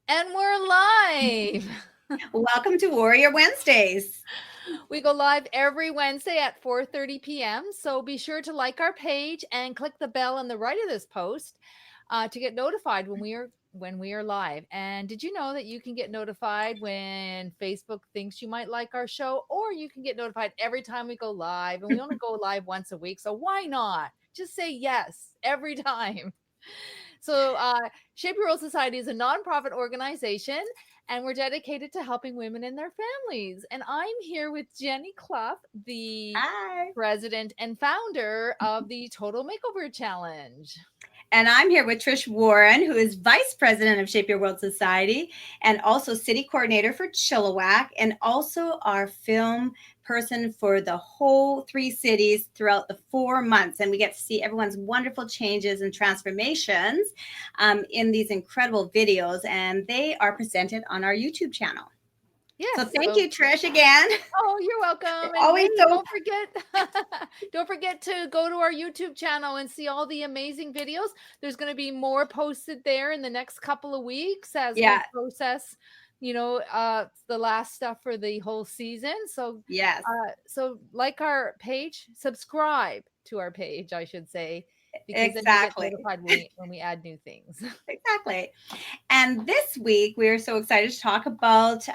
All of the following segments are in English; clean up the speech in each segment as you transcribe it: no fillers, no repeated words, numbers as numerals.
And we're live. Welcome to Warrior Wednesdays. We go live every Wednesday at 4:30 p.m. So be sure to like our page and click the bell on the right of this post to get notified when we are live. And did you know that you can get notified when Facebook thinks you might like our show, or you can get notified every time we go live? And we only go live once a week, so why not? Just say yes every time. So, Shape Your World Society is a nonprofit organization, and we're dedicated to helping women and their families. And I'm here with Jenny Clough, the Hi. president and founder of the Total Makeover Challenge. And I'm here with Trish Warren, who is Vice President of Shape Your World Society and also City Coordinator for Chilliwack, and also our film person for the whole 3 cities throughout the 4 months. And we get to see everyone's wonderful changes and transformations in these incredible videos, and they are presented on our YouTube channel. Yes. So thank you, Trish, again. Oh, you're welcome. And Always hey, so don't forget to go to our YouTube channel and see all the amazing videos. There's going to be more posted there in the next couple of weeks as we process, the last stuff for the whole season. So yes. So like our page, subscribe to our page, I should say, because Exactly. then you get notified when we add new things. Exactly. And this week, we are so excited to talk about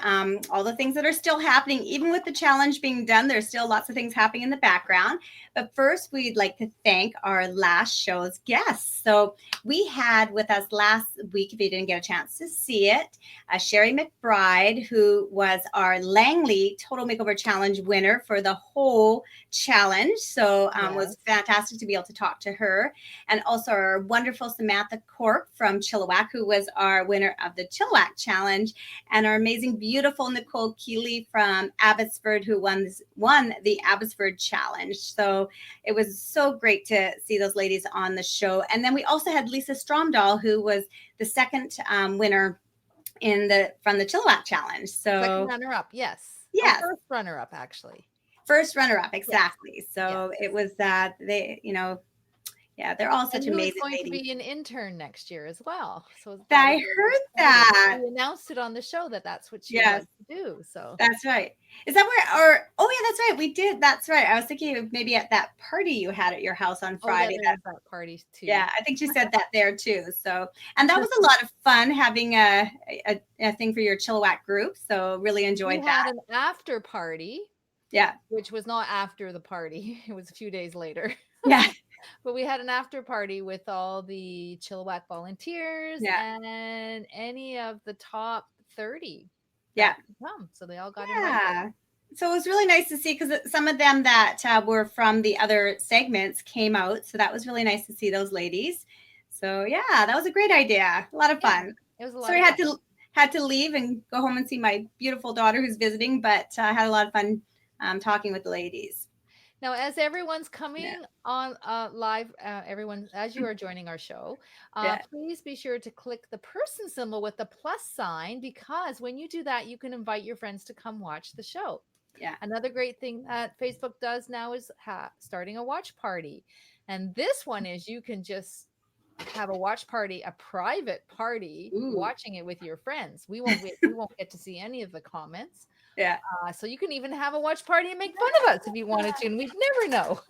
all the things that are still happening. Even with the challenge being done, there's still lots of things happening in the background. But first, we'd like to thank our last show's guests. So we had with us last week, if you didn't get a chance to see it, Sherry McBride, who was our Langley Total Makeover Challenge winner for the whole challenge. So it was fantastic to be able to talk to her. And also our wonderful Samantha Cork from Chilliwack, who was our winner of the Chilliwack Challenge, and our amazing, beautiful Nicole Keeley from Abbotsford, who won the Abbotsford Challenge. So it was so great to see those ladies on the show. And then we also had Lisa Stromdahl, who was the second winner from the Chilliwack Challenge. So second runner-up, yes. Yes. First runner-up, actually. First runner-up, exactly. Yes. So it was that they're all such amazing going ladies. To be an intern next year as well. So I heard that. We announced it on the show that's what she wanted to do. So that's right. Is that where? Oh yeah, that's right. We did. That's right. I was thinking of maybe at that party you had at your house on Friday. That party too. Yeah, I think she said that there too. So, and that was a lot of fun having a thing for your Chilliwack group. So really enjoyed that. We had an after party. Yeah, which was not after the party. It was a few days later. Yeah. But we had an after party with all the Chilliwack volunteers and any of the top 30. So they all got invited. So it was really nice to see, because some of them that were from the other segments came out. So that was really nice to see those ladies. So yeah, that was a great idea. A lot of fun. It was a lot. So we had to leave and go home and see my beautiful daughter who's visiting, but I had a lot of fun talking with the ladies. Now, as everyone's coming on live, everyone, as you are joining our show, please be sure to click the person symbol with the plus sign, because when you do that, you can invite your friends to come watch the show. Yeah. Another great thing that Facebook does now is starting a watch party. And this one is you can just have a watch party, a private party, watching it with your friends. We won't get to see any of the comments. Yeah. So you can even have a watch party and make fun of us if you wanted to, and we'd never know.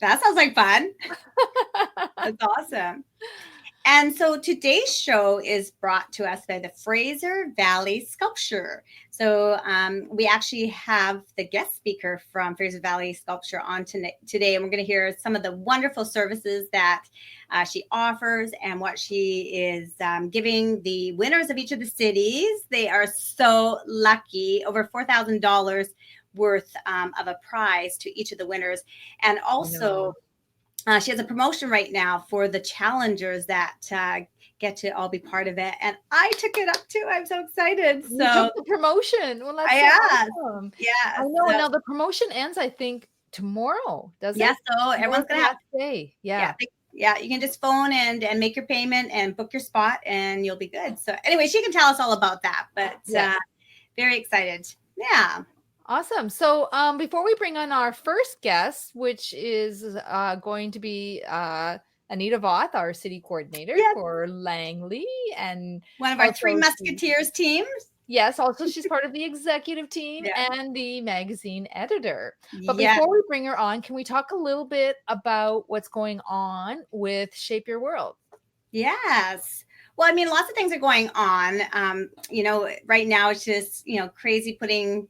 That sounds like fun. That's awesome. And so today's show is brought to us by the Fraser Valley Sculpture. So we actually have the guest speaker from Fraser Valley Sculpture on today, and we're going to hear some of the wonderful services that she offers and what she is giving the winners of each of the cities. They are so lucky, over $4,000 worth of a prize to each of the winners. And also, she has a promotion right now for the challengers that get to all be part of it. And I took it up too. I'm so excited. So you took the promotion. Well, that's awesome. Yeah. I know. Now the promotion ends, I think, tomorrow, doesn't it? So everyone's going to have to stay. Yeah, you can just phone and make your payment and book your spot and you'll be good. So anyway, she can tell us all about that, but very excited. Yeah. Awesome. So before we bring on our first guest, which is going to be Anita Voth, our city coordinator Yes. for Langley, and One of our Three also Musketeers teams. yes, also she's part of the executive team Yeah. and the magazine editor. But Yes. before we bring her on, can we talk a little bit about what's going on with Shape Your World? Yes. Well, I mean, lots of things are going on. Right now it's just, crazy putting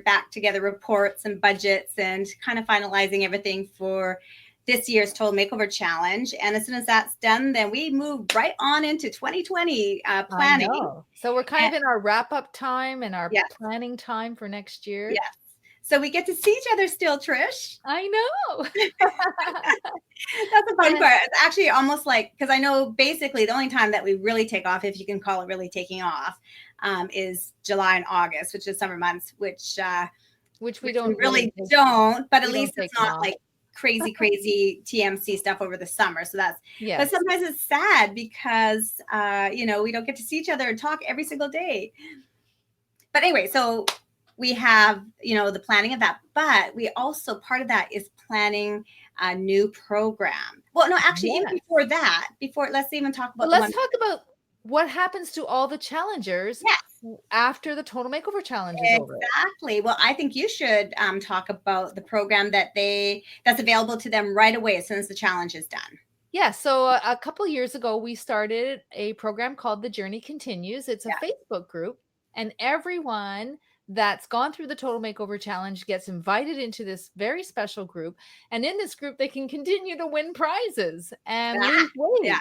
back together reports and budgets and kind of finalizing everything for this year's Total Makeover Challenge. And as soon as that's done, then we move right on into 2020 planning. I know. So we're kind of in our wrap-up time and our Yes. planning time for next year. Yes. So we get to see each other still, Trish. I know. That's a fun part. It's actually almost like, because I know basically the only time that we really take off, if you can call it really taking off, is July and August, which is summer months, which we don't really don't. But at least it's not like crazy TMC stuff over the summer. So that's, but sometimes it's sad because, we don't get to see each other and talk every single day. But anyway, so we have, the planning of that, but we also, part of that is planning a new program. Well, no, actually, even before that, let's even talk about. Let's talk about what happens to all the challengers yes. after the Total Makeover Challenge is over. Exactly. Well, I think you should talk about the program that's available to them right away as soon as the challenge is done. Yeah. So a couple of years ago, we started a program called The Journey Continues. It's a Facebook group, and everyone that's gone through the Total Makeover Challenge gets invited into this very special group. And in this group, they can continue to win prizes and lose weight. Yeah.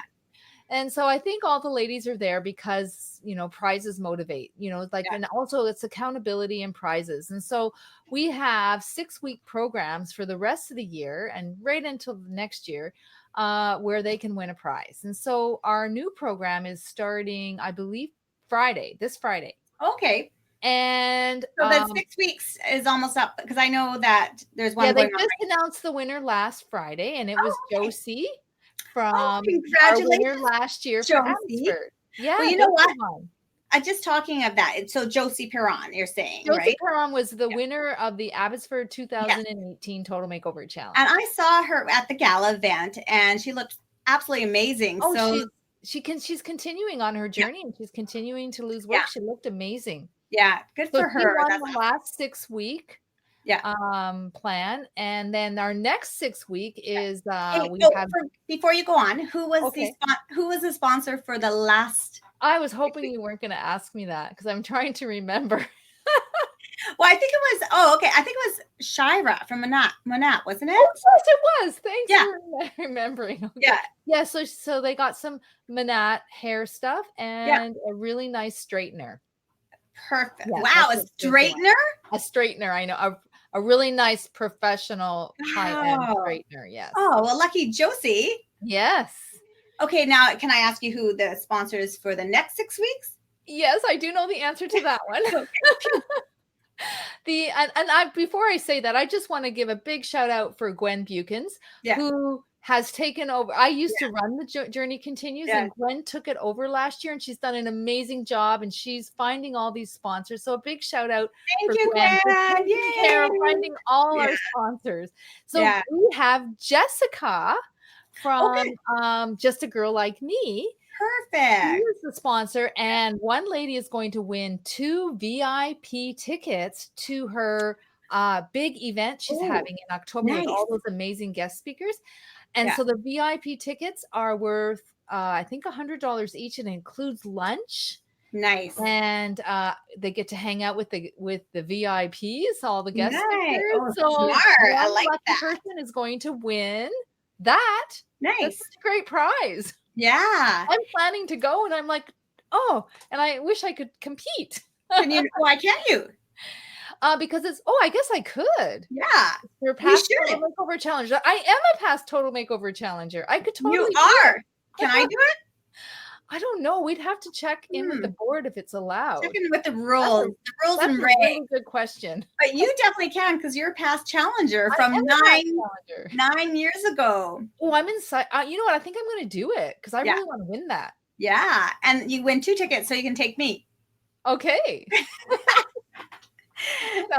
And so I think all the ladies are there because, prizes motivate, and also it's accountability and prizes. And so we have 6-week programs for the rest of the year and right until next year where they can win a prize. And so our new program is starting, I believe, this Friday. Okay. And so the 6 weeks is almost up because I know that there's one. Yeah, they just announced the winner last Friday, and it was Josie from our winner last year for Abbotsford. Yeah, well, you know what? I'm just talking of that. So Josie Perron, you're saying, Josie right? Perron was the winner of the Abbotsford 2018 Total Makeover Challenge. And I saw her at the gala event, and she looked absolutely amazing. Oh, so she's continuing on her journey, and she's continuing to lose weight. She looked amazing. Yeah, good for her. She won the last 6-week plan, and then our next 6-week is before you go on, who was the sponsor for the last? I was hoping you weren't going to ask me that because I'm trying to remember. Well, I think it was. I think it was Shira from Manat, wasn't it? Oh, yes, it was. Thanks for remembering. Okay. Yeah. So they got some Manat hair stuff and a really nice straightener. Perfect. Wow, a straightener? A straightener. I know. A really nice professional high-end straightener. Yes. Oh, well, lucky Josie. Yes. Okay, now can I ask you who the sponsor is for the next 6 weeks? Yes, I do know the answer to that one. Before I say that, I just want to give a big shout out for Gwen Bukins, who has taken over. I used to run the Journey Continues, and Gwen took it over last year, and she's done an amazing job, and she's finding all these sponsors. So a big shout out for Gwen for taking care of finding all our sponsors. So we have Jessica from Just a Girl Like Me. Perfect. She is the sponsor, and one lady is going to win 2 VIP tickets to her big event she's having in October with all those amazing guest speakers. And so the VIP tickets are worth, I think, $100 each, and it includes lunch. Nice. And they get to hang out with the VIPs, all the guest speakers. Oh, so smart. I like that. Person is going to win that. Nice. That's such a great prize. Yeah. I'm planning to go, and I'm like, and I wish I could compete. Why can't you? Because I guess I could. Yeah. You're past Total Makeover Challenger. I am a past Total Makeover Challenger. I could totally. You are. Can I do it? I don't know. We'd have to check in with the board if it's allowed. Check in with the rules. That's and regs. Really good question. But you definitely can because you're a past challenger from 9 years ago. Oh, I'm inside. You know what? I think I'm going to do it because I really want to win that. Yeah. And you win 2 tickets so you can take me. Okay.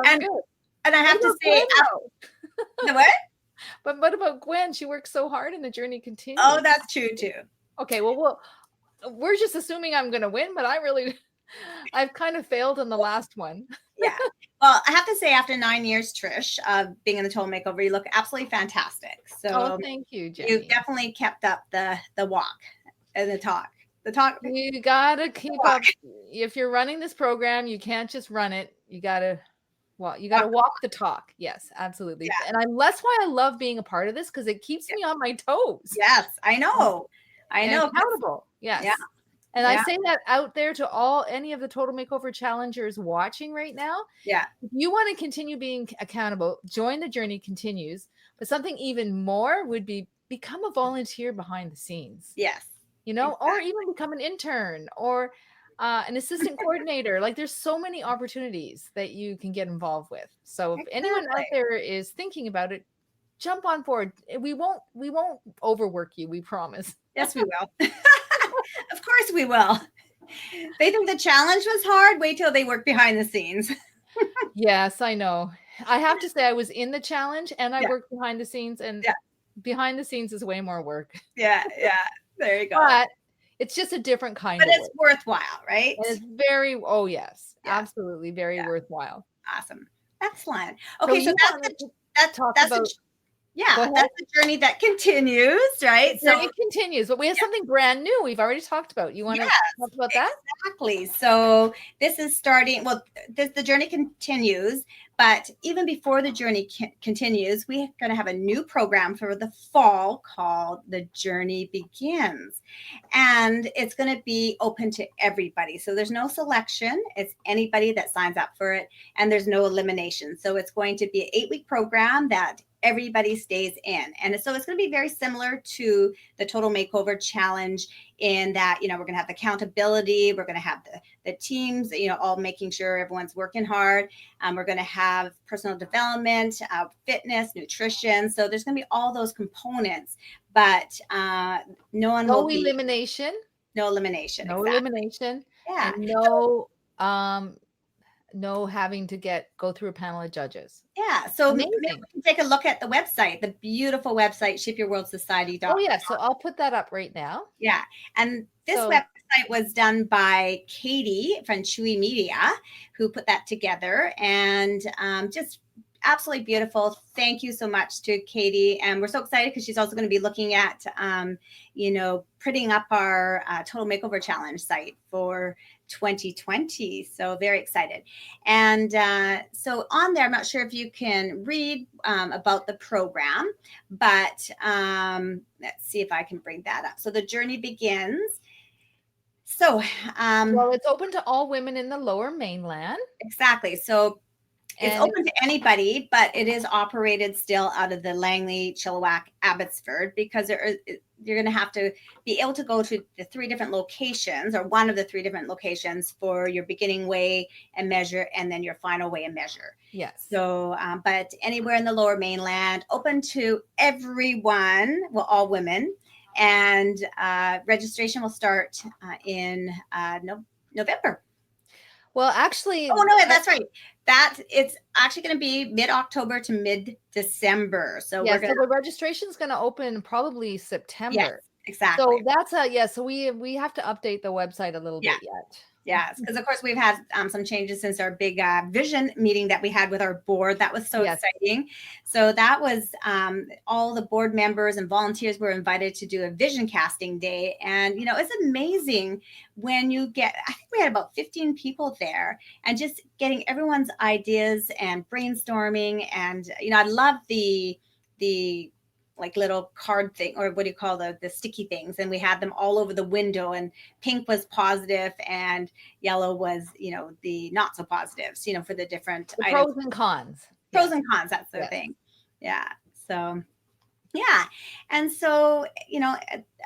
And I have to say, the what? But what about Gwen? She works so hard and the journey Oh, continues. that's true too. Okay, well, we're just assuming I'm going to win, but I've kind of failed in the last one. Yeah. Well, I have to say, after 9 years, Trish, being in the Total Makeover, you look absolutely fantastic. Oh, So thank you, you've Jenny. definitely kept up the walk and the talk. The talk. You gotta The keep walk. up. If you're running this program, you can't just run it. You gotta Walk. walk the talk. Yes, absolutely. Yeah. And that's why I love being a part of this because it keeps Yeah. me on my toes Yes, I and, know. I and know. accountable. Yeah. Yes. And I Yeah. say that out there to any of the Total Makeover challengers watching right now. Yeah. If you want to continue being accountable, join the journey continues. But something even more would be become a volunteer behind the scenes, Yes. or Exactly. even become an intern or an assistant coordinator. Like there's so many opportunities that you can get involved with. So if anyone Exactly. out there is thinking about it, jump on board. We won't overwork you, we promise. Yes, we will. Of course we will. They think the challenge was hard. Wait till they work behind the scenes. Yes, I know. I have to say I was in the challenge and I Yeah. worked behind the scenes, and Yeah. behind the scenes is way more work. Yeah. Yeah. There you go. But it's just a different kind But of it's work. worthwhile, right? And it's very, oh yes, Yeah. absolutely very Yeah. worthwhile. Awesome. Excellent. So Okay, so you that's wanted to that's talk that's about, the go yeah, ahead. that's the journey that continues, right? The So journey continues, but we have something brand new we've already talked about. You want to yes, talk about that? exactly. So this is starting. Well, the journey continues, but even before the journey continues, we're going to have a new program for the fall called The Journey Begins, and it's going to be open to everybody. So there's no selection; it's anybody that signs up for it, and there's no elimination. So it's going to be an 8-week program that everybody stays in, and so it's going to be very similar to the Total Makeover Challenge in that we're going to have the accountability, we're going to have the teams, all making sure everyone's working hard. We're going to have personal development, fitness, nutrition. So there's going to be all those components, but no one will No be elimination, no elimination. no Exactly. elimination, and Yeah. no having to go through a panel of judges. Yeah. So maybe Amazing. we can take a look at the website, the beautiful website, Oh shipyourworldsociety.com. yeah, so I'll put that up right now. Yeah. And this So website was done by Katie from Chewy Media, who put that together. And just absolutely beautiful. Thank you so much to Katie. And we're so excited because she's also going to be looking at, putting up our Total Makeover Challenge site for 2020. So very excited. And so on there, I'm not sure if you can read about the program, but let's see if I can bring that up. So the journey begins. So well, it's open to all women in the Lower Mainland. exactly. So it's And open to anybody, but it is operated still out of the Langley, Chilliwack, Abbotsford, because you're going to have to be able to go to the 3 different locations, or one of the 3 different locations, for your beginning weigh and measure, and then your final weigh and measure. yes. So, but anywhere in the Lower Mainland, open to everyone, well, all women, and registration will start in November. Well, actually, Oh no, that's right. That it's actually going to be mid-October to mid-December. So yeah, we're so gonna the registration is going to open probably yes, September. exactly. So that's so we have to update the website a little Yeah. bit yet. Yes, because of course we've had some changes since our big vision meeting that we had with our board. That was so Yes. exciting. So that was all the board members and volunteers were invited to do a vision casting day. And, it's amazing when you get, I think we had about 15 people there, and just getting everyone's ideas and brainstorming. And, I love the like little card thing, or what do you call the sticky things, and we had them all over the window, and pink was positive and yellow was the not so positives, for the different The items, pros and cons. pros Yes. and cons, that's the Yes. thing. Yeah. So yeah. And so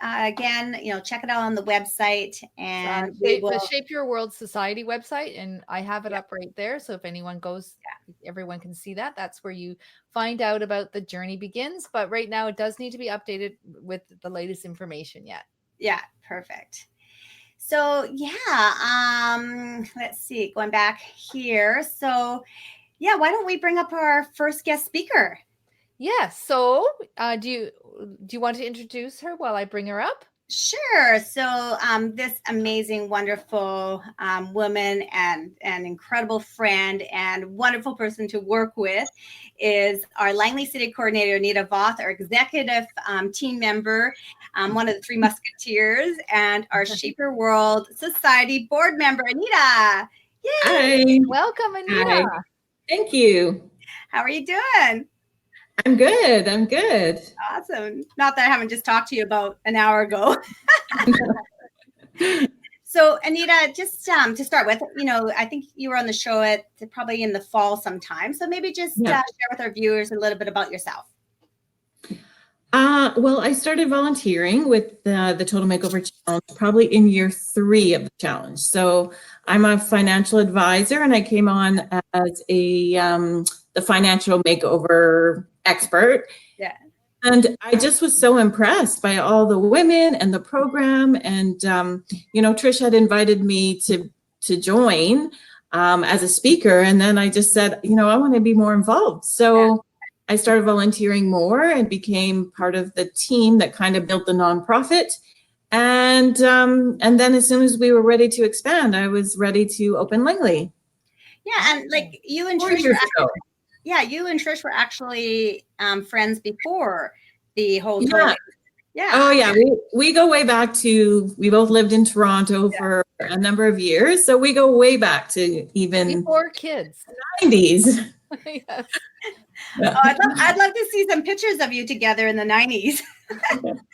again, check it out on the website, and we will The Shape Your World Society website, and I have it yeah, up right there. So if anyone goes, everyone can see that. That's where you find out about the journey begins. But right now, it does need to be updated with the latest information yet. yeah, perfect. So yeah, let's see, going back here. So yeah, why don't we bring up our first guest speaker? Yes. So, do you want to introduce her while I bring her up? Sure. So, this amazing, wonderful woman and incredible friend and wonderful person to work with is our Langley City Coordinator, Anita Voth, our executive team member, one of the Three Musketeers, and our Shaper World Society board member, Anita. Yay! Hi. Welcome, Anita. Hi. Thank you. How are you doing? I'm good. I'm good. Awesome. Not that I haven't just talked to you about an hour ago. So, Anita, just to start with, I think you were on the show at probably in the fall sometime. So maybe just Yeah. share with our viewers a little bit about yourself. Well, I started volunteering with the Total Makeover Challenge probably in year 3 of the challenge. So I'm a financial advisor, and I came on as the financial makeover expert. Yeah. And I just was so impressed by all the women and the program. And Trish had invited me to join as a speaker, and then I just said, I want to be more involved. So I started volunteering more and became part of the team that kind of built the nonprofit. And then as soon as we were ready to expand, I was ready to open Langley. Yeah, and like you and 4 Trish years ago. you and Trish were actually friends before the whole Yeah. total. Yeah. Oh yeah, we go way back to, we both lived in Toronto for a number of years, so we go way back to even Before kids. 90s. Yes. Yeah. Oh, I'd love to see some pictures of you together in the 90s.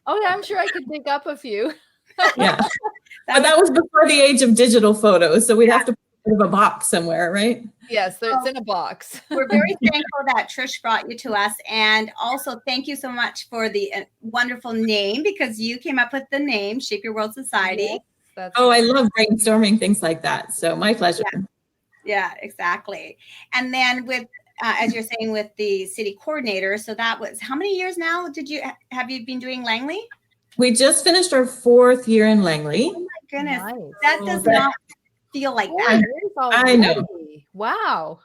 Oh, yeah, I'm sure I could dig up a few. Yeah. But that was before the age of digital photos, so we'd have to put a box somewhere, right? Yes, it's in a box. We're very thankful that Trish brought you to us. And also thank you so much for the wonderful name, because you came up with the name Shape Your World Society. Yes, I love brainstorming things like that. So my pleasure. Yeah, exactly. And then with, as you're saying, with the city coordinator, so that was, how many years now have you been doing Langley? We just finished our 4th year in Langley. Oh my goodness. Nice. That does not feel like that. I know. Wow.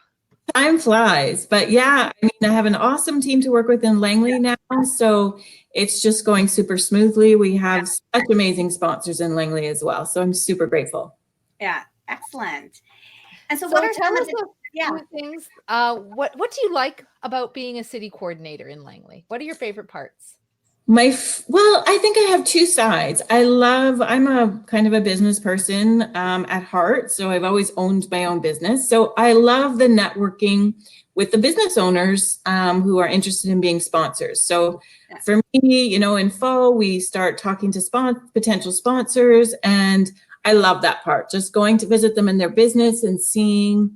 Time flies, but yeah, I mean, I have an awesome team to work with in Langley now, so it's just going super smoothly. We have such amazing sponsors in Langley as well, so I'm super grateful. Yeah, excellent. And so, So what are tell some of us the a few things. What do you like about being a city coordinator in Langley? What are your favorite parts? Well, I think I have 2 sides. I'm a kind of a business person at heart, so I've always owned my own business. So I love the networking with the business owners who are interested in being sponsors. So for me, in fall, we start talking to potential sponsors, and I love that part, just going to visit them in their business and seeing,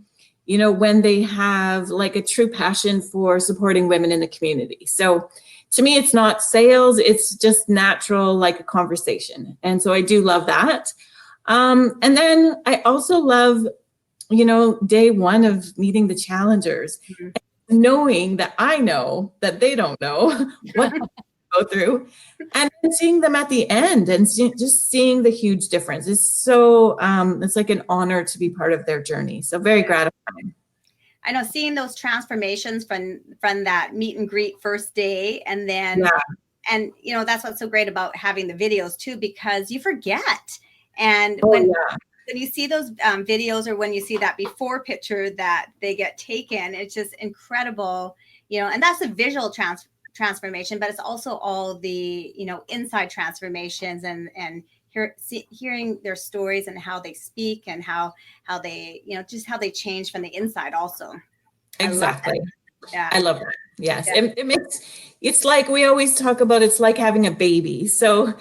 when they have like a true passion for supporting women in the community. So to me, it's not sales, it's just natural, like a conversation. And so I do love that. And then I also love, day one of meeting the challengers, knowing that I know that they don't know what they go through, and then seeing them at the end and just seeing the huge difference. It's so, it's like an honor to be part of their journey. So very gratifying. I know, seeing those transformations from that meet and greet first day, and then, and that's what's so great about having the videos too, because you forget. And when you see those videos, or when you see that before picture that they get taken, it's just incredible, and that's a visual transformation, but it's also all the, inside transformations and hearing their stories and how they speak and how they, just how they change from the inside also. Exactly. I love that. Yes. It makes, it's like we always talk about, it's like having a baby. So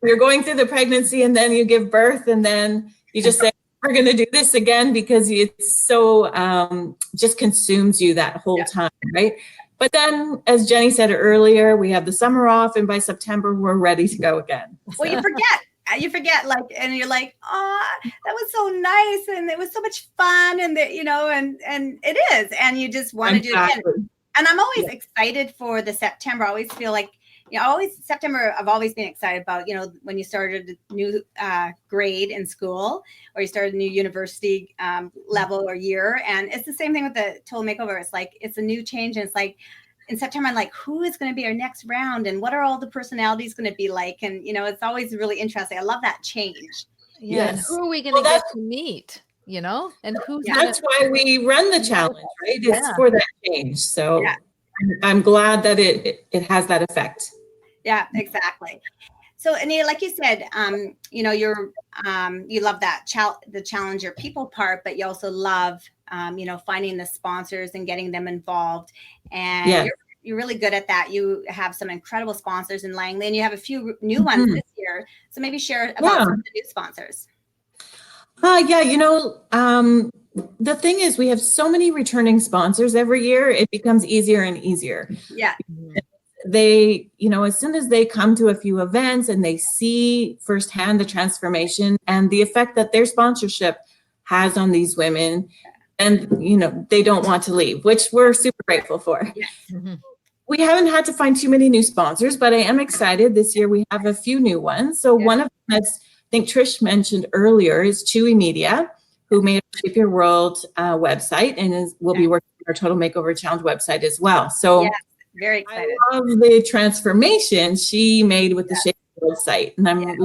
you're going through the pregnancy, and then you give birth, and then you just say, we're going to do this again, because it's so just consumes you that whole time, right? But then, as Jenny said earlier, we have the summer off, and by September, we're ready to go again. Well, you forget, like, and you're like, oh, that was so nice, and it was so much fun, and and it is, and you just want to do it again. And I'm always excited for the September. I always feel like, September, I've always been excited about, when you started a new grade in school, or you started a new university level or year. And it's the same thing with the Total Makeover. It's like, it's a new change. And it's like, in September, I'm like, who is going to be our next round, and what are all the personalities going to be like? And it's always really interesting. I love that change. Yeah. And Yes. who are we going Well, to get to meet? And who's Yeah. going That's why we run the challenge, right? It's Yeah. for that change. So Yeah. I'm glad that it has that effect. Yeah, exactly. So, Anita, like you said, you're you love that the challenger people part, but you also love finding the sponsors and getting them involved. And Yeah. you're really good at that. You have some incredible sponsors in Langley, and you have a few new ones this year. So maybe share about some of the new sponsors. The thing is, we have so many returning sponsors every year, it becomes easier and easier. Yeah. They, as soon as they come to a few events and they see firsthand the transformation and the effect that their sponsorship has on these women, and, they don't want to leave, which we're super grateful for. Yes. Mm-hmm. We haven't had to find too many new sponsors, but I am excited. This year we have a few new ones. So one of them, as I think Trish mentioned earlier, is Chewy Media, who made our Shape Your World website and will be working on our Total Makeover Challenge website as well. So very excited. I love the transformation she made with the Shape Your World site. And I'm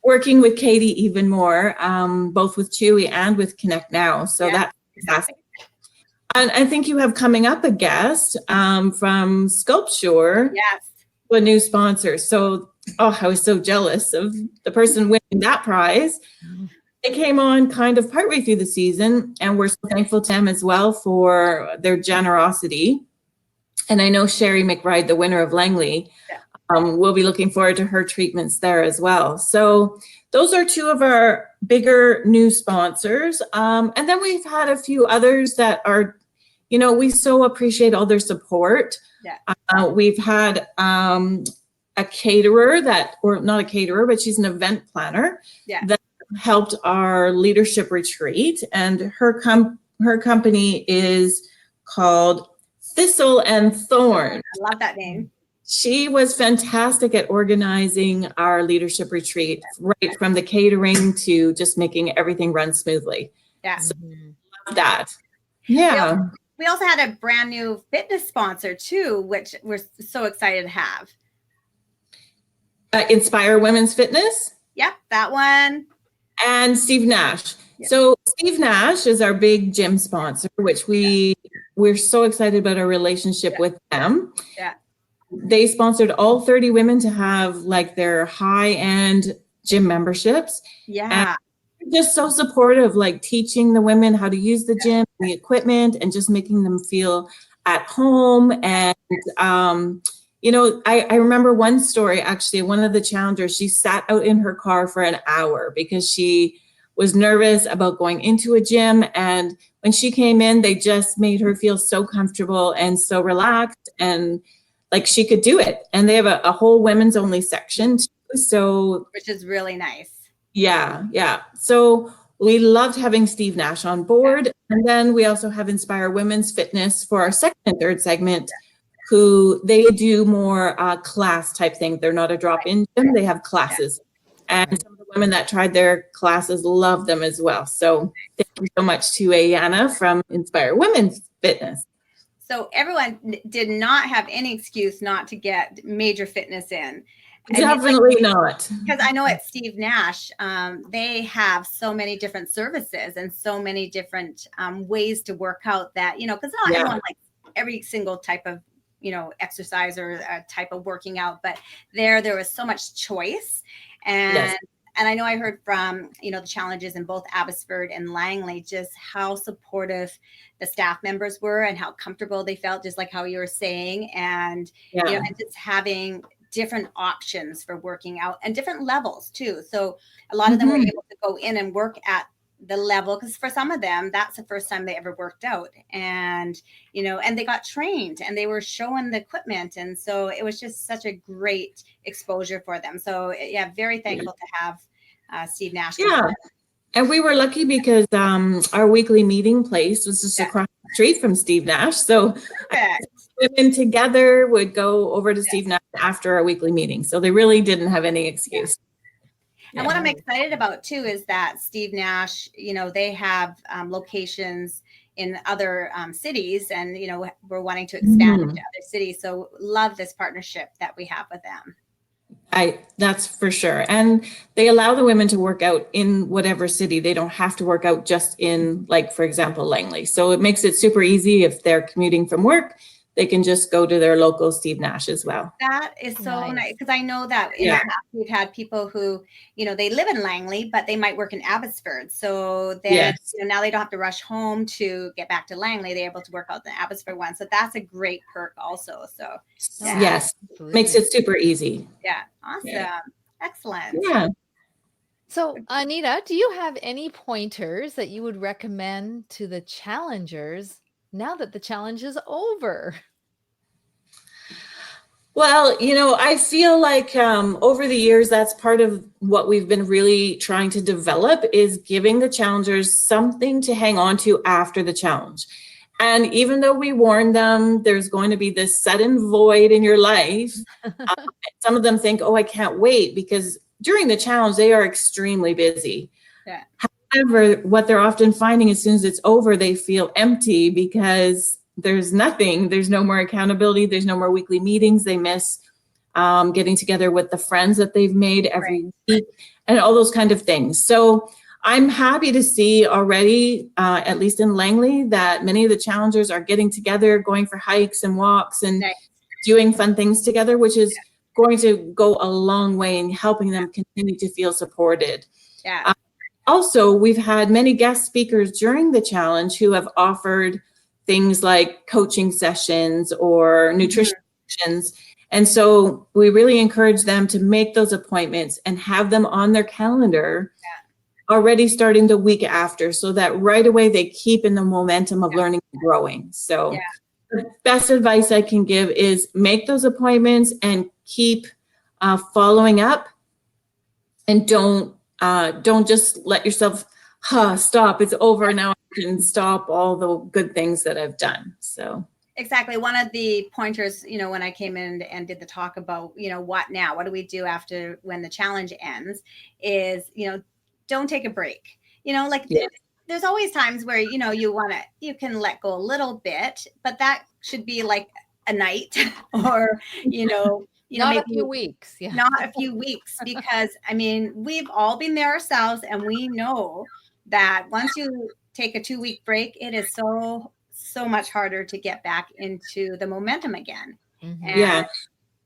working with Katie even more, both with Chewy and with Connect Now. So that's fantastic. And I think you have coming up a guest from Sculpture, a new sponsor. So, I was so jealous of the person winning that prize. They came on kind of partway through the season, and we're so thankful to them as well for their generosity. And I know Sherry McBride, the winner of Langley, will be looking forward to her treatments there as well. So those are two of our bigger new sponsors. And then we've had a few others that are, we so appreciate all their support. We've had a caterer or not a caterer, but she's an event planner that helped our leadership retreat. And her company is called Thistle and Thorn. I love that name. She was fantastic at organizing our leadership retreat, right from the catering to just making everything run smoothly. Yeah. So, love that. Yeah. We also had a brand new fitness sponsor too, which we're so excited to have. Inspire Women's Fitness. Yep, that one. And Steve Nash. So Steve Nash is our big gym sponsor, which we're so excited about our relationship with them. Yeah. They sponsored all 30 women to have like their high-end gym memberships. Yeah. And just so supportive, like teaching the women how to use the gym, the equipment, and just making them feel at home. And, I remember one story, actually, one of the challengers, she sat out in her car for an hour because she was nervous about going into a gym. And when she came in, they just made her feel so comfortable and so relaxed and like she could do it. And they have a whole women's only section too. So, which is really nice. Yeah. So we loved having Steve Nash on board. And then we also have Inspire Women's Fitness for our second and third segment, who they do more class type thing. They're not a drop-in gym, they have classes. And some of the women that tried their classes love them as well. So thank you so much to Ayana from Inspire Women's Fitness. So everyone did not have any excuse not to get major fitness in. Definitely not. Because I know at Steve Nash, they have so many different services and so many different ways to work out that, because not everyone likes every single type of, exercise or type of working out, but there was so much choice. And I know I heard from, the challenges in both Abbotsford and Langley, just how supportive the staff members were and how comfortable they felt, just like how you were saying. And, and just having different options for working out and different levels too. So a lot of them were able to go in and work at the level, because for some of them, that's the first time they ever worked out. And, and they got trained and they were showing the equipment. And so it was just such a great exposure for them. So very thankful to have Steve Nash. Yeah. And we were lucky because our weekly meeting place was just across the street from Steve Nash. So women together would go over to Steve Nash after our weekly meeting. So they really didn't have any excuse. And what I'm excited about too is that Steve Nash, they have locations in other cities, and we're wanting to expand into other cities. So love this partnership that we have with them. That's for sure. And they allow the women to work out in whatever city. They don't have to work out just in, like, for example, Langley. So it makes it super easy. If they're commuting from work, they can just go to their local Steve Nash as well. That is so nice, because I know that in the past we've had people who, they live in Langley, but they might work in Abbotsford. So then now they don't have to rush home to get back to Langley. They're able to work out the Abbotsford one. So that's a great perk also. So yes, makes it super easy. Yeah, awesome. Excellent. Yeah. So Anita, do you have any pointers that you would recommend to the challengers now that the challenge is over? Well, I feel like over the years, that's part of what we've been really trying to develop, is giving the challengers something to hang on to after the challenge. And even though we warned them, there's going to be this sudden void in your life. Some of them think, oh, I can't wait, because during the challenge, they are extremely busy. Yeah. However, what they're often finding, as soon as it's over, they feel empty because there's nothing. There's no more accountability. There's no more weekly meetings. They miss getting together with the friends that they've made every week and all those kind of things. So I'm happy to see already, at least in Langley, that many of the challengers are getting together, going for hikes and walks and doing fun things together, which is going to go a long way in helping them continue to feel supported. Yeah. Also, we've had many guest speakers during the challenge who have offered things like coaching sessions or nutrition sessions. And so we really encourage them to make those appointments and have them on their calendar already starting the week after, so that right away they keep in the momentum of learning and growing. So the best advice I can give is make those appointments and keep following up, and don't just let yourself stop. It's over now. I can stop all the good things that I've done. So exactly. One of the pointers, when I came in and did the talk about, what now? What do we do after when the challenge ends? Is, don't take a break. There's always times where, you can let go a little bit, but that should be like a night or, not maybe a few weeks. Yeah. Not a few weeks, because we've all been there ourselves, and we know that once you take a 2-week break, it is so much harder to get back into the momentum again. Yeah.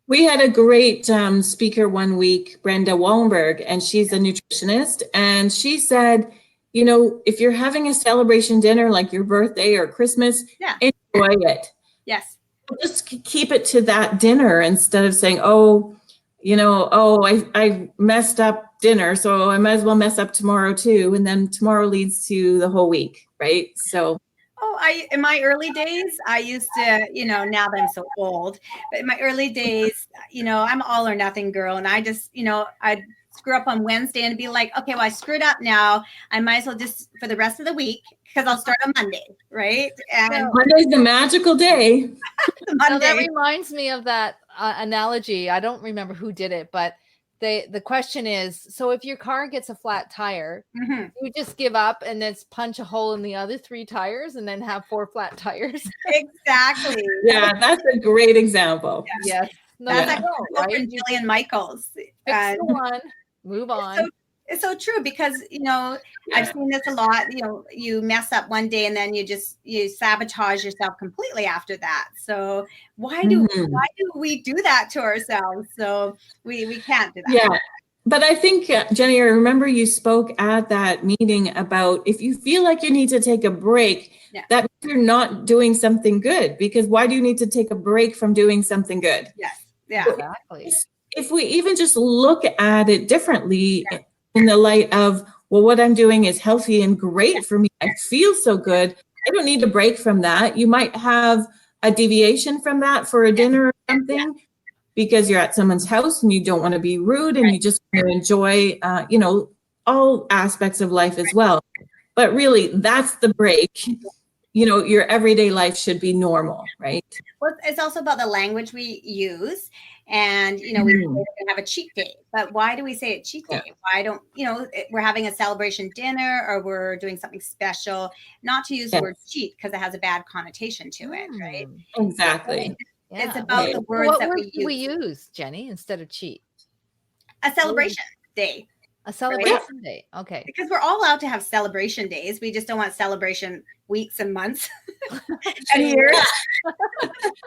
We had a great speaker one week, Brenda Wallenberg, and she's a nutritionist. And she said, if you're having a celebration dinner like your birthday or Christmas, enjoy it. Yes. Just keep it to that dinner instead of saying, I messed up dinner, so I might as well mess up tomorrow too. And then tomorrow leads to the whole week, right? So. In my early days, I used to, now that I'm so old, but in my early days, I'm all or nothing girl. And I just, I'd screw up on Wednesday and be like, okay, well, I screwed up now. I might as well just for the rest of the week, because I'll start on Monday, right? And Monday's the magical day. So that reminds me of that analogy. I don't remember who did it, but the question is, so if your car gets a flat tire, you just give up and then punch a hole in the other 3 tires and then have 4 flat tires. Exactly. Yeah, that's a great example. Yes. That's like Jillian Michaels. Fix the one, move on. It's so true, because I've seen this a lot. You mess up one day and then you sabotage yourself completely after that. So why do we do that to ourselves? So we can't do that. Yeah. But I think, Jenny, I remember you spoke at that meeting about if you feel like you need to take a break, that means you're not doing something good, because why do you need to take a break from doing something good? Yes. Yeah. So exactly. If we even just look at it differently, in the light of, well, what I'm doing is healthy and great for me. I feel so good. I don't need a break from that. You might have a deviation from that for a dinner or something, because you're at someone's house and you don't want to be rude and you just want to enjoy, all aspects of life as well. But really, that's the break. your everyday life should be normal, right? Well, it's also about the language we use. And, we say we're going to have a cheat day. But why do we say it cheat day? Why don't, we're having a celebration dinner or we're doing something special, not to use the word cheat because it has a bad connotation to it, right? Exactly. It's about the words what that word we do use. Jenny, instead of cheat? A celebration day. A celebration day. Okay. Because we're all allowed to have celebration days. We just don't want celebration weeks and months and years.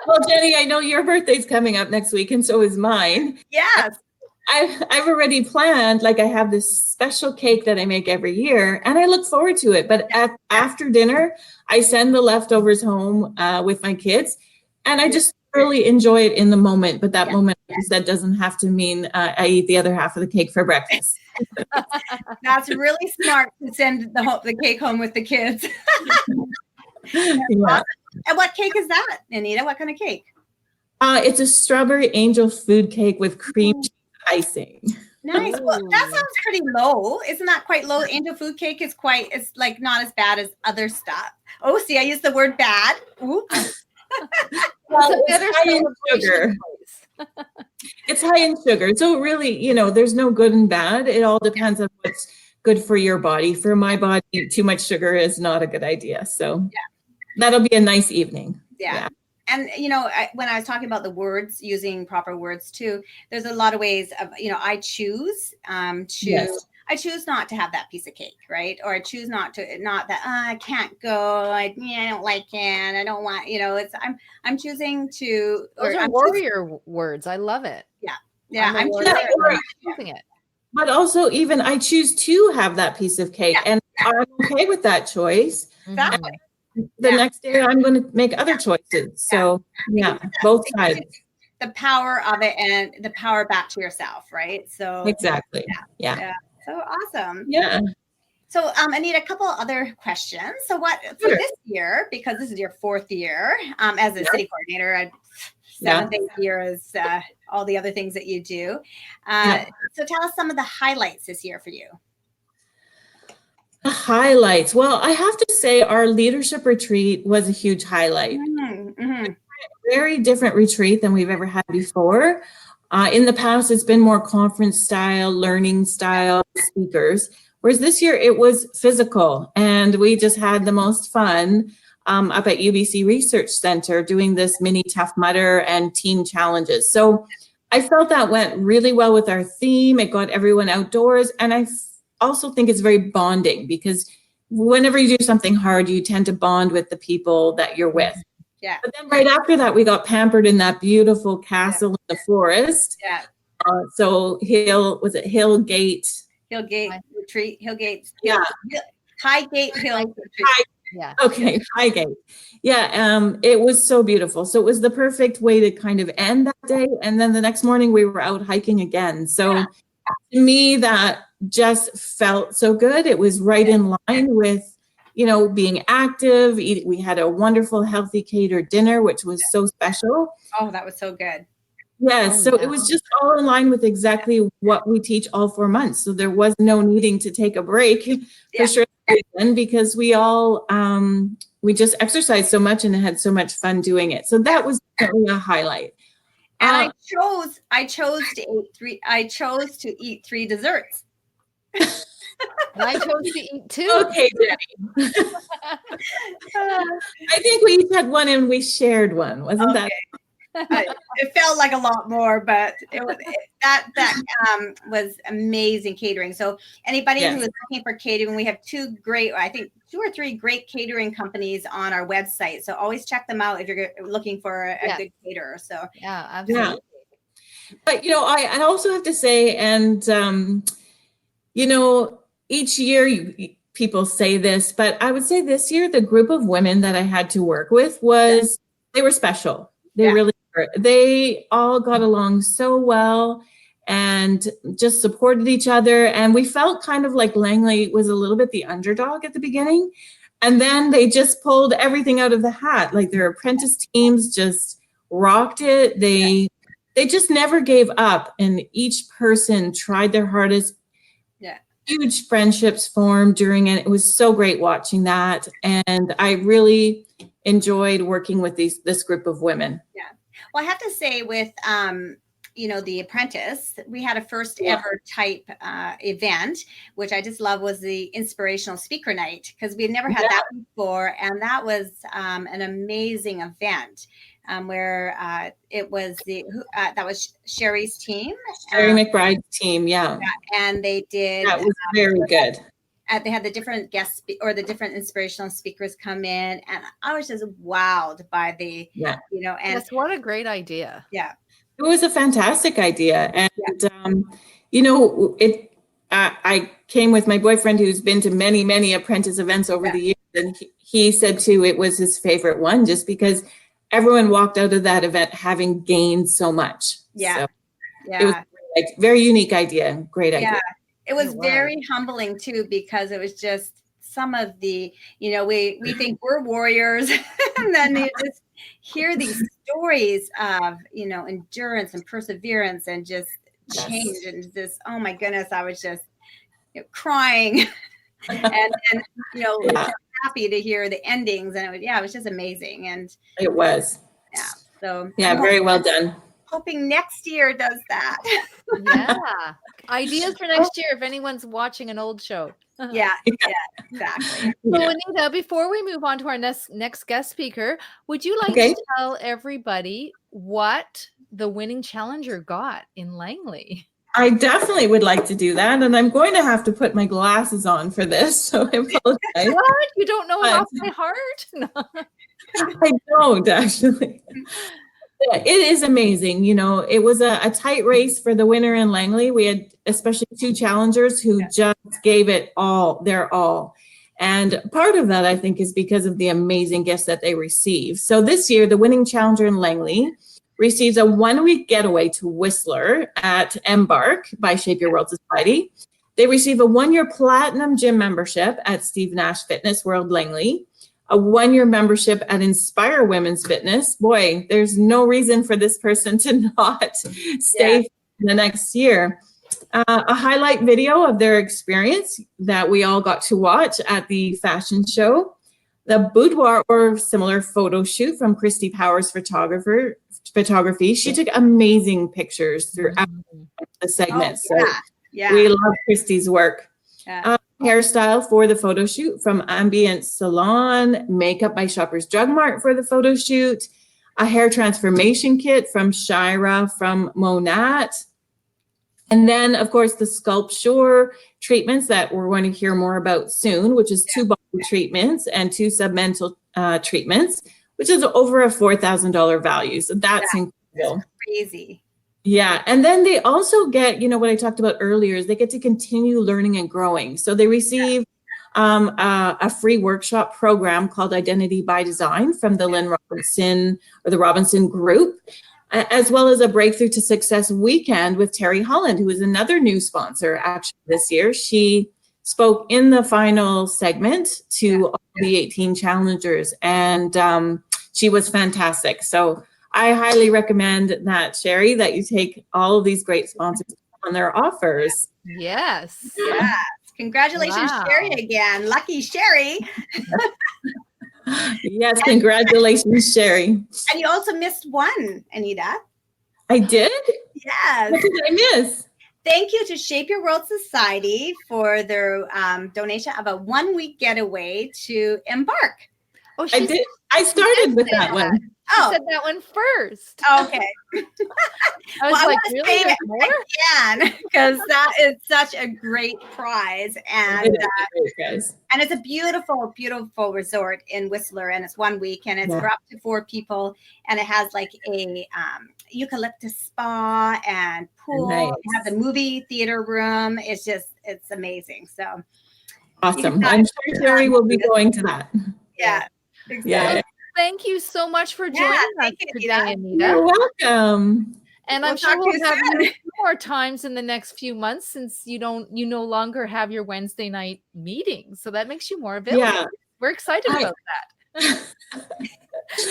Well, Jenny, I know your birthday's coming up next week, and so is mine. Yes. I've already planned, like I have this special cake that I make every year, and I look forward to it. But after dinner, I send the leftovers home with my kids, and I just really enjoy it in the moment. But that moment, like you said, doesn't have to mean I eat the other half of the cake for breakfast. That's really smart to send the cake home with the kids. Yeah. And what cake is that, Anita? What kind of cake? It's a strawberry angel food cake with cream cheese icing. Nice. Well, that sounds pretty low. Isn't that quite low? Angel food cake is it's like not as bad as other stuff. Oh, see, I used the word bad. Oops. Well, it's high in sugar. It's high in sugar. So really, there's no good and bad. It all depends on what's good for your body. For my body, too much sugar is not a good idea. So that'll be a nice evening. Yeah. And, when I was talking about the words, using proper words too, there's a lot of ways of, I choose I choose not to have that piece of cake, right? Or I choose not that I can't go. I don't like it. I don't want, I'm choosing to. Those are warrior words. I love it. Yeah. Yeah. I'm choosing it. But also even I choose to have that piece of cake and I'm okay with that choice. Exactly. The next day I'm going to make other choices. So both sides. The power of it and the power back to yourself, right? So exactly. Yeah. So awesome. Yeah. So I need a couple other questions. So what for this year, because this is your 4th year as a city coordinator, 7th, 8th year is all the other things that you do. So tell us some of the highlights this year for you. The highlights. Well, I have to say our leadership retreat was a huge highlight. Mm-hmm. Very different retreat than we've ever had before. In the past, it's been more conference style, learning style speakers, whereas this year it was physical, and we just had the most fun up at UBC Research Center doing this mini Tough Mudder and team challenges. So I felt that went really well with our theme. It got everyone outdoors, and I also think it's very bonding because whenever you do something hard, you tend to bond with the people that you're with. Yeah. But then right after that, we got pampered in that beautiful castle in the forest. Yeah. So Hillgate Retreat, Hillgate. Yeah. Highgate Hill Retreat. Yeah. Okay, Highgate. Yeah, it was so beautiful. So it was the perfect way to kind of end that day. And then the next morning we were out hiking again. So to me, that just felt so good. It was right in line with being active. We had a wonderful, healthy catered dinner, which was so special. Oh, that was so good. Yes, so it was just all in line with exactly what we teach all 4 months. So there was no needing to take a break for sure, because we all we just exercised so much and had so much fun doing it. So that was definitely a highlight. And I chose to eat 3 desserts. And I chose to eat 2. Okay, Jenny. I think we each had one and we shared one, wasn't that? It felt like a lot more, but that was amazing catering. So anybody who is looking for catering, we have 2 or 3 great catering companies on our website. So always check them out if you're looking for a good caterer. So absolutely. But I also have to say, and each year people say this, but I would say this year the group of women that I had to work with they were special. They really were. They all got along so well and just supported each other. And we felt kind of like Langley was a little bit the underdog at the beginning. And then they just pulled everything out of the hat. Like their apprentice teams just rocked it. They just never gave up. And each person tried their hardest. huge friendships formed during it. It was so great watching that. And I really enjoyed working with this group of women. Yeah. Well, I have to say with, The Apprentice, we had a first ever type event, which I just love, was the inspirational speaker night, because we had never had that before. And that was an amazing event where it was that was Sherry's team. Sherry McBride's team, yeah. And they did. That was very good. They had the different guests or the different inspirational speakers come in, and I was just wowed by the, and yes, what a great idea. Yeah. It was a fantastic idea. And, I came with my boyfriend who's been to many, many apprentice events over the years. And he said too, it was his favorite one just because everyone walked out of that event having gained so much. Yeah. So it was a very unique idea. Great idea. Yeah. It was very humbling too, because it was just some of the, we think we're warriors and then you just hear these stories of, endurance and perseverance and just change and just, oh my goodness, I was just crying and happy to hear the endings. And it was just amazing. And it was. Yeah. So very well done. Hoping next year does that. Yeah. Ideas for next year if anyone's watching an old show. Yeah, exactly. So Anita, before we move on to our next guest speaker, would you like to tell everybody what the winning challenger got in Langley? I definitely would like to do that, and I'm going to have to put my glasses on for this, so I apologize. What? You don't know it off by heart? No. I don't, actually. It is amazing. It was a tight race for the winner in Langley. We had especially two challengers who just gave it their all. And part of that, I think, is because of the amazing gifts that they received. So this year, the winning challenger in Langley receives a 1-week getaway to Whistler at Embark by Shape Your World Society. They receive a 1-year platinum gym membership at Steve Nash Fitness World Langley, a 1-year membership at Inspire Women's Fitness. Boy, there's no reason for this person to not stay in the next year. A highlight video of their experience that we all got to watch at the fashion show. The boudoir or similar photo shoot from Christy Powers Photography. She took amazing pictures throughout the segment. We love Christy's work. Hairstyle for the photo shoot from Ambient Salon, makeup by Shoppers Drug Mart for the photo shoot, a hair transformation kit from Shira from Monat, and then, of course, the sculpture treatments that we're going to hear more about soon, which is 2 body treatments and 2 submental treatments, which is over a $4,000 value. So that's incredible. That's crazy. Yeah. And then they also get, what I talked about earlier is they get to continue learning and growing. So they receive a free workshop program called Identity by Design from the Lynn Robinson or the Robinson Group, as well as a Breakthrough to Success weekend with Terry Holland, who is another new sponsor actually this year. She spoke in the final segment to all the 18 challengers, and she was fantastic. So I highly recommend that, Sherry, that you take all of these great sponsors on their offers. Yes. Yes. Congratulations, Sherry, again. Lucky Sherry. Yes, congratulations, Sherry. And you also missed one, Anita. I did? Yes. What did I miss? Thank you to Shape Your World Society for their donation of a 1-week getaway to Embark. Oh, I did. I started with that one. I said that one first. Okay. I was like, really? There's more? Again, because that is such a great prize. And and it's a beautiful, beautiful resort in Whistler. And it's 1 week and it's for up to 4 people. And it has like a eucalyptus spa and pool. Nice. It has a movie theater room. It's amazing. So awesome. I'm sure Sherry will be going to that. Yeah. Exactly. Yeah. Thank you so much for joining us today, Anita. You're welcome. And I'm sure we'll have you more times in the next few months, since you no longer have your Wednesday night meetings. So that makes you more available. Yeah. We're excited about that.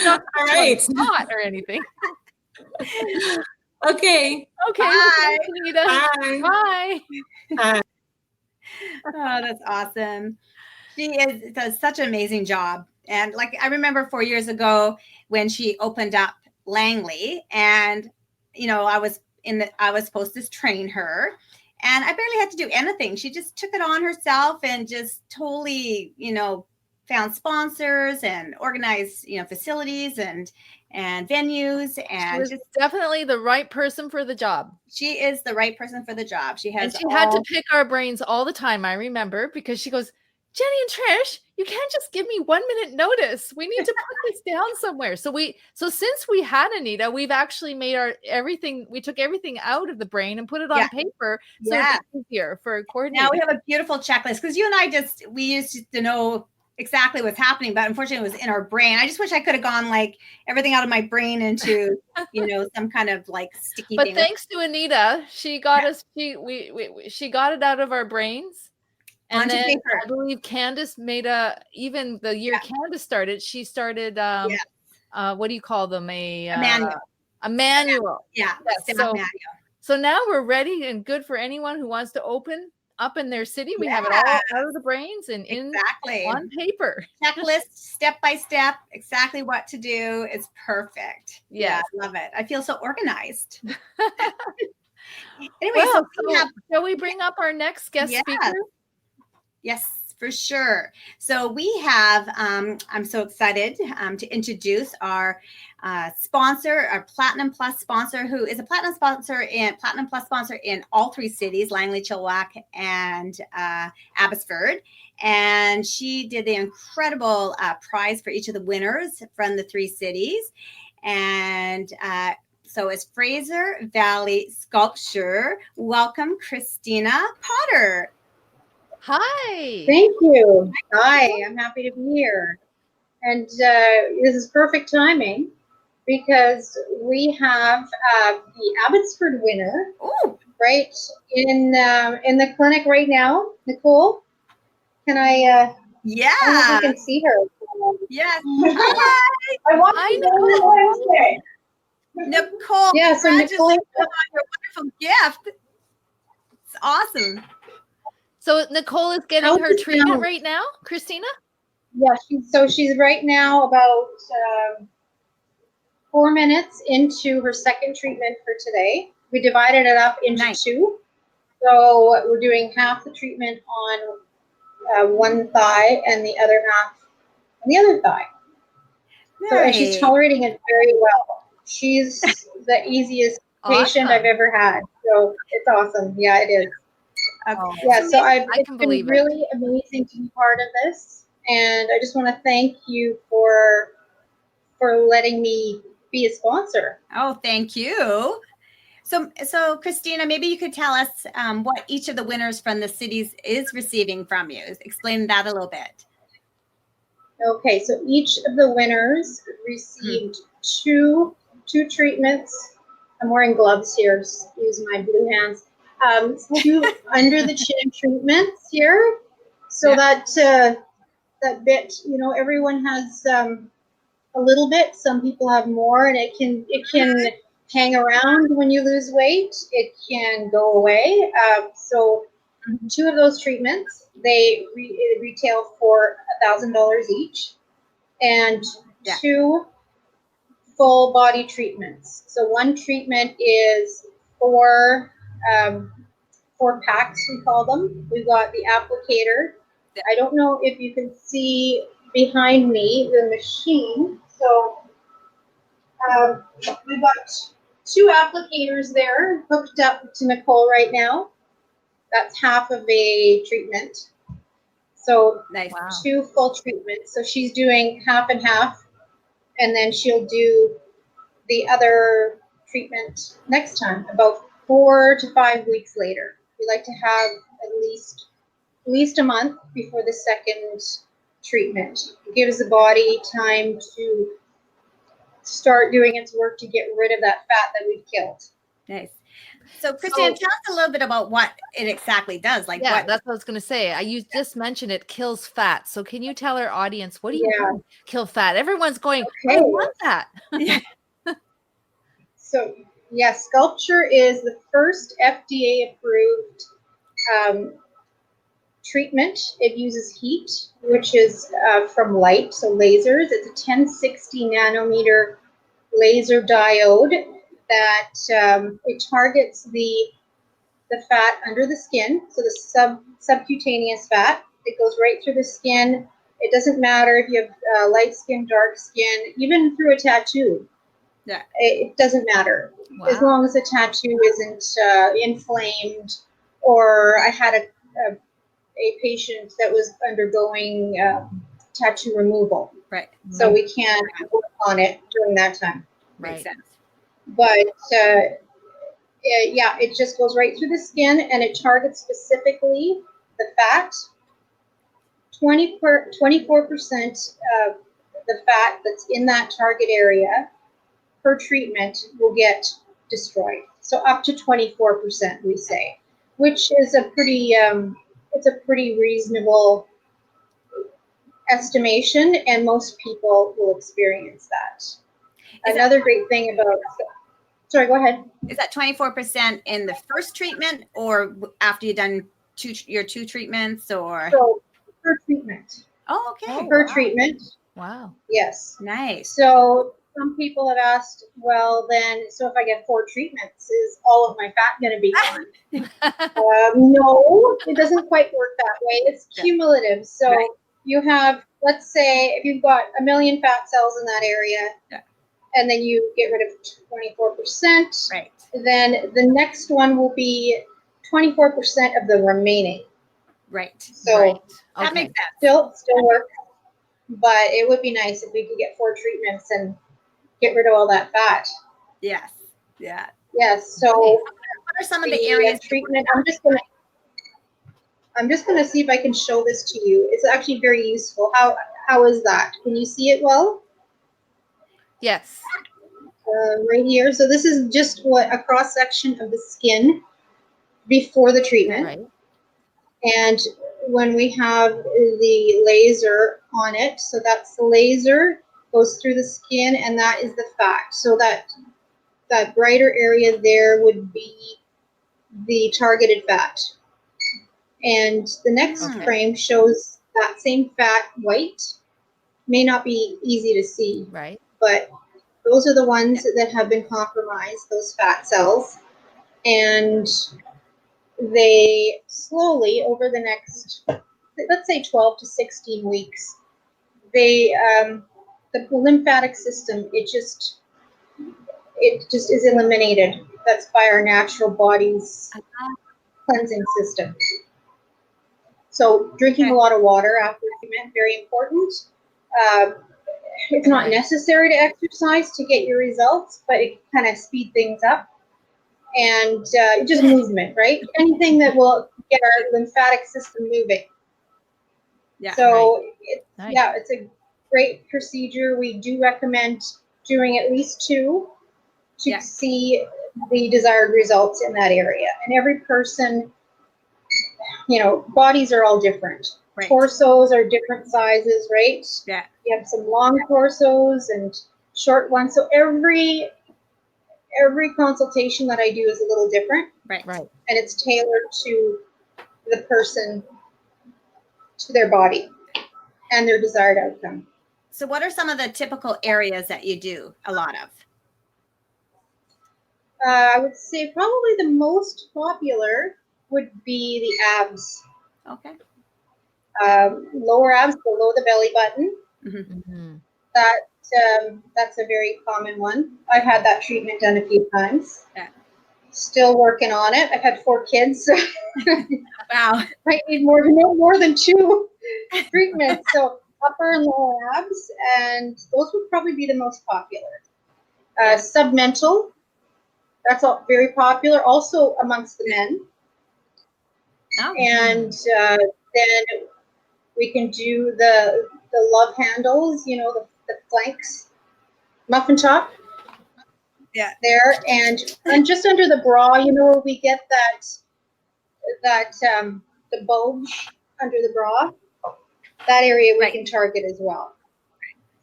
Not all right. Not or anything. Okay. Bye. Anita. Bye. Bye. Bye. Oh, that's awesome. Does such an amazing job. And like I remember 4 years ago when she opened up Langley, and I was supposed to train her, and I barely had to do anything. She just took it on herself and just totally, found sponsors and organized, facilities and venues, She and was just definitely the right person for the job. she is the right person for the job. She And has she had to all pick our brains all the time, I remember, because she goes, Jenny and Trish, you can't just give me 1 minute notice. We need to put this down somewhere. So since we had Anita, we've actually made we took everything out of the brain and put it on paper. So yeah. it's easier for Now coordinating. we have a beautiful checklist because you and I we used to know exactly what's happening, but unfortunately it was in our brain. I just wish I could have gone like everything out of my brain into, some kind of like sticky But thing. thanks to Anita, she got us, she got it out of our brains. And Onto then paper. I believe Candace made even the year Candace started, she started, what do you call them? A manual. A manual. Yeah. Yes. Staff So, manual. so now we're ready and good for anyone who wants to open up in their city. We have it Yeah. all out of the brains and Exactly. on paper. Checklist, step by step, exactly what to do. It's perfect. Yes. Yeah, love it. I feel so organized. Anyway, Well, so shall we bring up our next guest speaker? Yes, for sure. So we have, I'm so excited to introduce our sponsor, our Platinum Plus sponsor, who is a Platinum Plus sponsor in all three cities, Langley, Chilliwack, and Abbotsford. And she did the incredible prize for each of the winners from the three cities. And so it's Fraser Valley Sculpture. Welcome, Christina Potter. Hi. Thank you. Hi, I'm happy to be here. And this is perfect timing because we have the Abbotsford winner right in the clinic right now. Nicole, can I? Yeah. I don't know if you can see her. Yes. Hi. I want Hi, to know what I'm saying. Nicole. Yeah, so Nicole, on your wonderful gift. It's awesome. So Nicole is getting her treatment right now, Christina? Yeah, she's right now about 4 minutes into her second treatment for today. We divided it up into two. So we're doing half the treatment on one thigh and the other half on the other thigh. So, and she's tolerating it very well. She's the easiest patient I've ever had. So it's awesome. Yeah, it is. Yeah, so it's been really amazing to be part of this. And I just want to thank you for letting me be a sponsor. Oh, thank you. So Christina, maybe you could tell us what each of the winners from the cities is receiving from you. Explain that a little bit. Okay, so each of the winners received two treatments. I'm wearing gloves here, just use my blue hands. Two under the chin treatments here, so that bit, everyone has a little bit. Some people have more, and it can hang around when you lose weight. It can go away. So two of those treatments, they retail for $1,000 each, and two full body treatments. So one treatment is four packs, we call them. We've got the applicator. I don't know if you can see behind me the machine. So we've got two applicators there hooked up to Nicole right now. That's half of a treatment. So two full treatments. So she's doing half and half, and then she'll do the other treatment next time, about 4 to 5 weeks later. We like to have at least a month before the second treatment. It gives the body time to start doing its work to get rid of that fat that we've killed. Nice. So, Christina, tell us a little bit about what it exactly does. Like, that's what I was going to say. You just mentioned it kills fat. So, can you tell our audience what do you mean kill fat? Everyone's going, I want that. So, Sculpture is the first FDA approved treatment. It uses heat, which is from light, so lasers. It's a 1060 nanometer laser diode that it targets the fat under the skin, so the subcutaneous fat. It goes right through the skin. It doesn't matter if you have light skin, dark skin, even through a tattoo. Yeah. It doesn't matter as long as the tattoo isn't inflamed. Or I had a patient that was undergoing tattoo removal, Right. so we can't work on it during that time. Makes sense. But yeah, it just goes right through the skin, and it targets specifically the fat. 24% of the fat that's in that target area per treatment will get destroyed. So up to 24%, we say, which is a pretty it's a pretty reasonable estimation, and most people will experience that. Another great thing about, sorry, go ahead. Is that 24% in the first treatment, or after you've done your two treatments, or? So per treatment. Oh, okay. Per treatment. Wow. Nice. Yes. So some people have asked, well, then, so if I get 4 treatments, is all of my fat going to be gone? No, it doesn't quite work that way. It's cumulative. So you have, let's say, if you've got 1 million fat cells in that area, and then you get rid of 24%, right, then the next one will be 24% of the remaining. Right. So that makes sense. Still works, but it would be nice if we could get 4 treatments and get rid of all that fat. Yes. Yeah. Yes. So what are some of the areas treatment? I'm just gonna see if I can show this to you. It's actually very useful. How is that? Can you see it well? Yes. Right here. So this is just a cross section of the skin before the treatment. Right. And when we have the laser on it, so that's the laser, goes through the skin, and that is the fat. So that brighter area there would be the targeted fat. And the next frame shows that same fat white. May not be easy to see, right, but those are the ones that have been compromised, those fat cells. And they slowly, over the next, let's say 12 to 16 weeks, they, the lymphatic system, it just is eliminated. That's by our natural body's cleansing system. So drinking a lot of water after treatment, very important. It's not necessary to exercise to get your results, but it kind of speed things up. And just movement, right? Anything that will get our lymphatic system moving. Yeah. So it's a great procedure. We do recommend doing at least 2 to see the desired results in that area. And every person, bodies are all different. Right. Torsos are different sizes, right? Yeah. You have some long torsos and short ones. So every consultation that I do is a little different. Right. And it's tailored to the person, to their body and their desired outcome. So what are some of the typical areas that you do a lot of? I would say probably the most popular would be the abs. Okay. Lower abs below the belly button. Mm-hmm. That's a very common one. I've had that treatment done a few times. Yeah. Still working on it. I've had 4 kids. So wow. I need no more than 2 treatments. So upper and lower abs, and those would probably be the most popular. Submental, that's all very popular, also amongst the men. Oh. And then we can do the love handles, the flanks, muffin top. Yeah. There and just under the bra, where we get that the bulge under the bra, that area we can target as well.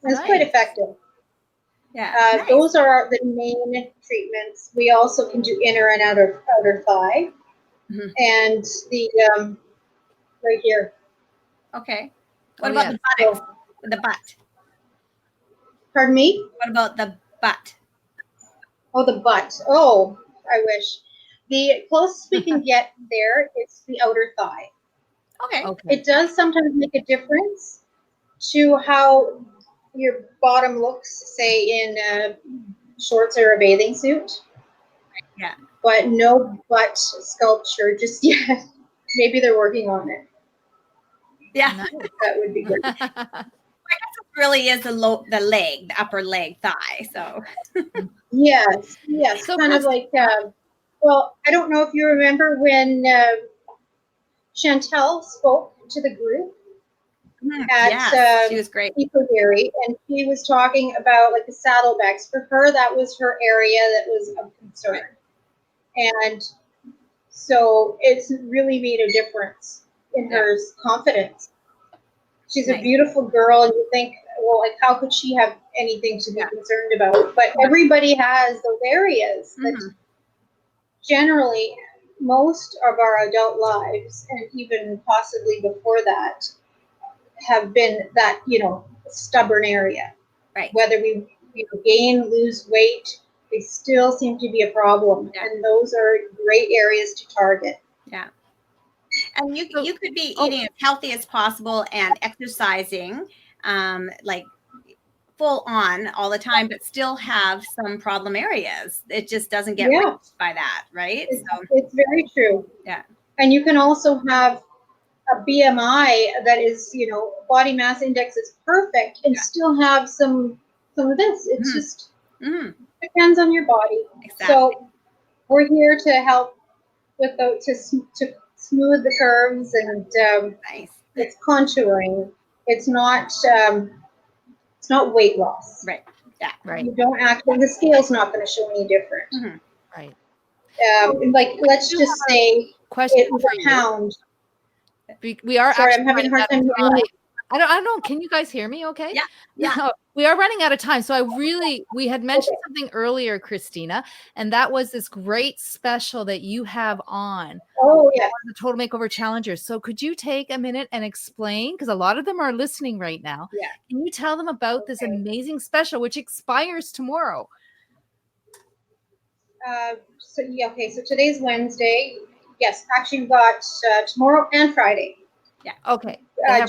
And it's quite effective. Yeah. Those are the main treatments. We also can do inner and outer thigh. Mm-hmm. And the right here. Okay. What Oh, about yeah. the buttocks? The butt. Pardon me? What about the butt? Oh, the butt. Oh, I wish. The closest we can get there is the outer thigh. Okay. Okay. It does sometimes make a difference to how your bottom looks, say, in shorts or a bathing suit. Yeah. But no butt sculpture just yet. Maybe they're working on it. Yeah. Nice. That would be great. Really is the leg, the upper leg, thigh. So Yes, yes. So, Kind of like, well, I don't know if you remember when Chantel spoke to the group at yes, she was great. Eco-Dairy, and she was talking about like the saddlebags. For her, that was her area that was of concern. And so it's really made a difference in her confidence. She's a beautiful girl, and you think, well, like, how could she have anything to be concerned about? But everybody has those areas that generally most of our adult lives, and even possibly before that, have been that, stubborn area. Right. Whether we gain, lose weight, they still seem to be a problem. Yeah. And those are great areas to target. Yeah. And you could be eating as healthy as possible and exercising like full on all the time, but still have some problem areas. It just doesn't get reached by that, right? It's very true. Yeah. And you can also have a BMI that is, body mass index is perfect and still have some of this. It's just depends on your body. Exactly. So we're here to help with to smooth the curves, and Nice. it's contouring. It's not weight loss. Right. Yeah. Right. You don't actually, the scale's not going to show any different. Right. Like, let's just say Question it was for a you. pound. We are Sorry, actually I'm having a running hard out of time hearing time. you. I don't know. Can you guys hear me okay? Yeah. Yeah. We are running out of time. So we had mentioned something earlier, Christina, and that was this great special that you have on. Oh, yeah. The Total Makeover Challengers. So could you take a minute and explain, because a lot of them are listening right now. Yeah. Can you tell them about this amazing special, which expires tomorrow? So today's Wednesday. Yes, actually we've got tomorrow and Friday. Yeah. Okay.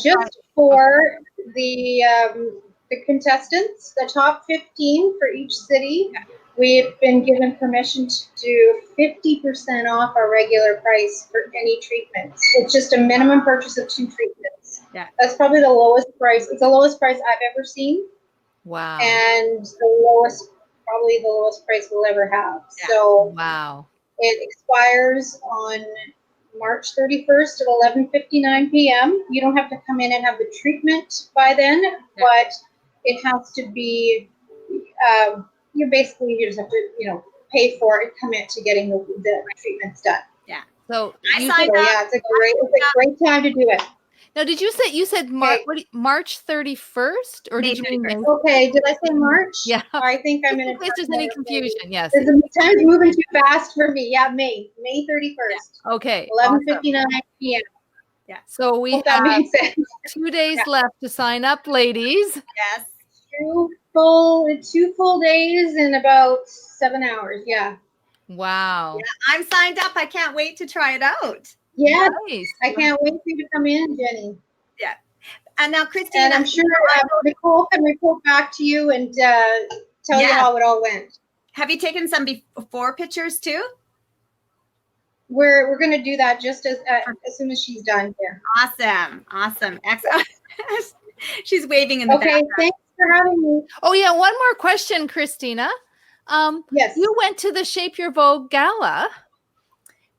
Just for the contestants, the top 15 for each city, we've been given permission to do 50% off our regular price for any treatments. It's just a minimum purchase of 2 treatments. Yeah. That's probably the lowest price. It's the lowest price I've ever seen. Wow. And probably the lowest price we'll ever have. Yeah. So wow. It expires on March 31st at 11:59 p.m. You don't have to come in and have the treatment by then, but it has to be, you just have to, pay for it, commit to getting the treatments done. Yeah. So I signed up. Yeah, it's a great time to do it. Now, did you said March 31st, or did you mean May? Okay, did I say March? Yeah. I think I'm in. In case there's any confusion, yes. Time's moving too fast for me. Yeah, May 31st. Yeah. Okay. 11:59 p.m. Yeah. So we Hope that makes sense. 2 days left to sign up, ladies. Yes. 2 full days in about 7 hours. Yeah. Wow. Yeah, I'm signed up. I can't wait to try it out. Yeah. Nice. I can't wait for you to come in, Jenny. Yeah. And now, Christina, And I'm sure Nicole can report back to you and tell you how it all went. Have you taken some before pictures too? We're going to do that just as soon as she's done here. Awesome. Excellent. She's waving in the background. Thanks for having me. Oh yeah, one more question, Christina. Yes. You went to the Shape Your Vogue Gala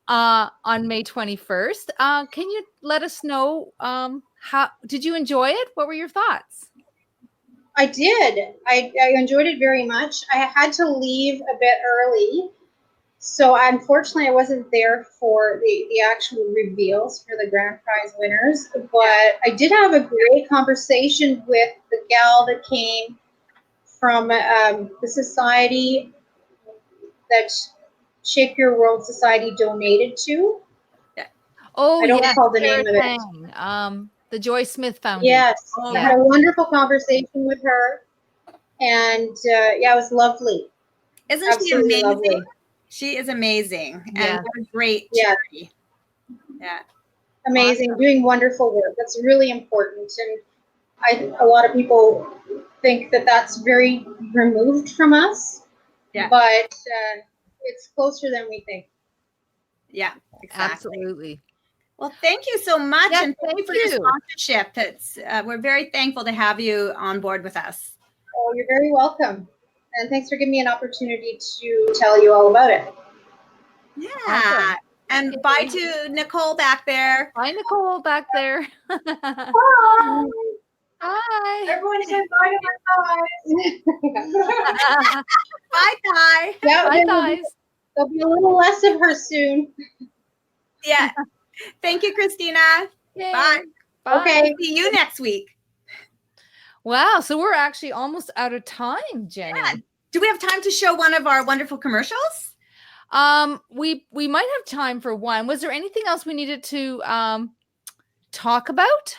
on May 21st. Can you let us know how did you enjoy it? What were your thoughts? I did. I enjoyed it very much. I had to leave a bit early. So unfortunately, I wasn't there for the actual reveals for the grand prize winners, but I did have a great conversation with the gal that came from the society that Shape Your World Society donated to. Oh, I don't yes, recall the Sarah name of it. Tang, the Joy Smith Foundation. Yes, Oh, I had a wonderful conversation with her, and yeah, it was lovely. Isn't she Absolutely amazing? lovely. She is amazing. And Yes. what a great Yeah. charity. Yeah. Amazing, Awesome. doing wonderful work. That's really important, and a lot of people think that that's very removed from us, Yeah. but it's closer than we think. Yeah, exactly. Absolutely. Well, thank you so much, Yes, and thank you for your sponsorship. It's we're very thankful to have you on board with us. Oh, you're very welcome, and thanks for giving me an opportunity to tell you all about it. Yeah, Awesome. and bye to Nicole back there. Hi, Nicole back there. Bye. Hi. Everyone say bye to my thighs. Bye, Ty. Yeah, Bye, guys. there'll be a little less of her soon. Yeah. Thank you, Christina. Yay. Bye. Bye. Okay. See you next week. Wow. So we're actually almost out of time, Jenny. Yeah. Do we have time to show one of our wonderful commercials? We might have time for one. Was there anything else we needed to talk about?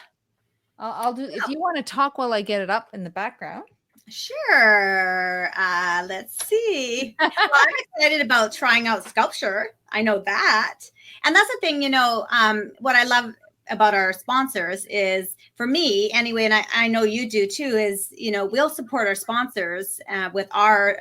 I'll do if you want to talk while I get it up in the background. Sure. Let's see. Well, I'm excited about trying out sculpture. I know that. And that's the thing, what I love about our sponsors is, for me anyway, and I know you do too, is, we'll support our sponsors with our,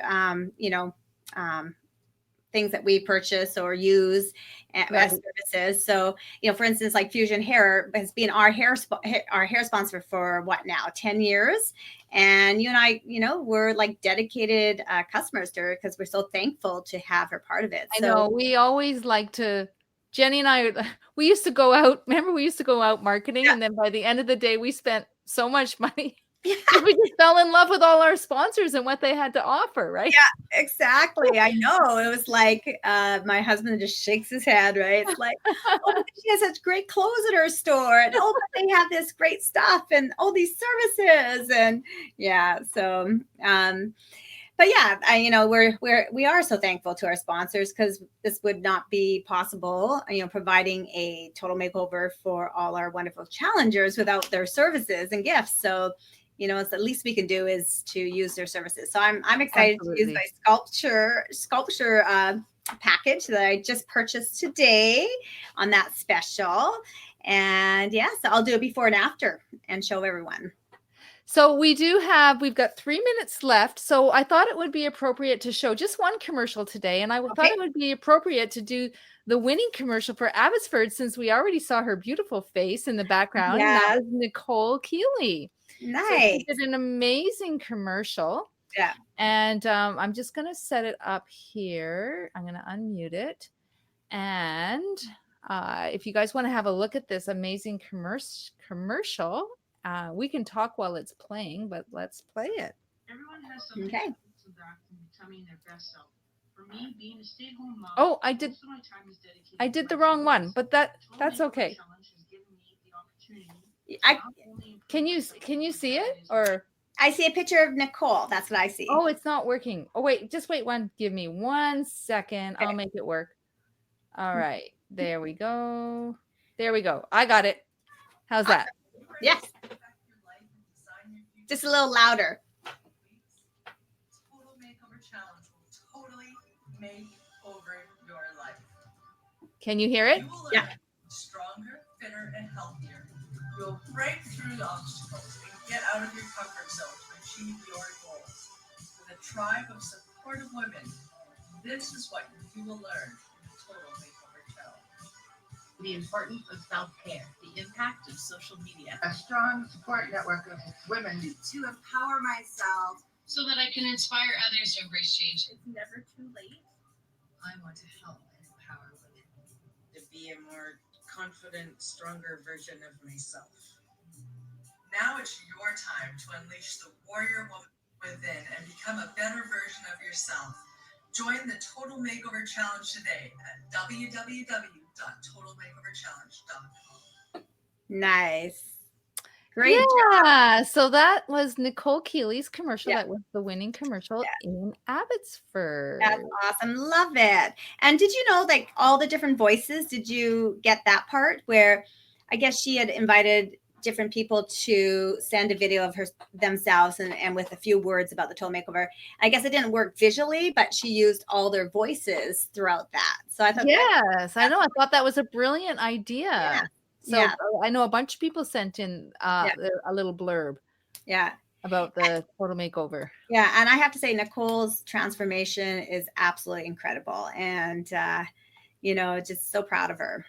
things that we purchase or use as services. So, for instance, like Fusion Hair has been our hair sponsor for what now, 10 years. And you and I, we're like dedicated customers to her because we're so thankful to have her part of it. I know we always like to, Jenny and I, we used to go out, remember we used to go out marketing, and then by the end of the day, we spent so much money. Yeah. We just fell in love with all our sponsors and what they had to offer, right? Yeah, exactly. I know. It was like my husband just shakes his head, right? It's like, oh, she has such great clothes at her store, and oh, but they have this great stuff and all these services, and yeah. So, but yeah, we are so thankful to our sponsors, because this would not be possible, providing a total makeover for all our wonderful challengers without their services and gifts. So, it's the least we can do is to use their services. So I'm excited to use my sculpture package that I just purchased today on that special. And so I'll do a before and after and show everyone. So we've got 3 minutes left. So I thought it would be appropriate to show just one commercial today. And I thought it would be appropriate to do the winning commercial for Abbotsford, since we already saw her beautiful face in the background. And that was Nicole Keeley. Nice. So she did an amazing commercial. Yeah. And I'm just going to set it up here. I'm going to unmute it. And if you guys want to have a look at this amazing commercial, we can talk while it's playing, but let's play it. Everyone has something to back from becoming their best self. For me, being a stay-at-home mom, oh, I did the wrong one, but that's okay. Can you see it, or? I see a picture of Nicole. That's what I see. Oh, it's not working. Oh, wait, just wait give me 1 second. Okay. I'll make it work. All right, there we go. I got it. How's that? Yes. Just a little louder. Total Makeover Challenge will totally make over your life. Can you hear it? You will learn stronger, fitter, and healthier. You'll break through the obstacles and get out of your comfort zone to achieve your goals. With a tribe of supportive women, this is what you will learn in the Total Makeover Challenge. The importance of self-care, the impact of social media, a strong support network of women to empower myself so that I can inspire others to embrace change. It's never too late. I want to help empower women to be a more confident, stronger version of myself. Now it's your time to unleash the warrior woman within and become a better version of yourself. Join the Total Makeover Challenge today at www.totalmakeoverchallenge.com. Nice. Great job. Yeah. So that was Nicole Keeley's commercial. Yeah. That was the winning commercial Yeah. in Abbotsford. That's awesome. Love it. And did you know, like, all the different voices? Did you get that part where I guess she had invited different people to send a video of themselves and with a few words about the total makeover. I guess it didn't work visually, but she used all their voices throughout that. So I thought, yes, I know. I thought that was a brilliant idea. Yeah. So Yeah. I know a bunch of people sent in a little blurb. Yeah. About the total makeover. Yeah. And I have to say, Nicole's transformation is absolutely incredible. And, just so proud of her.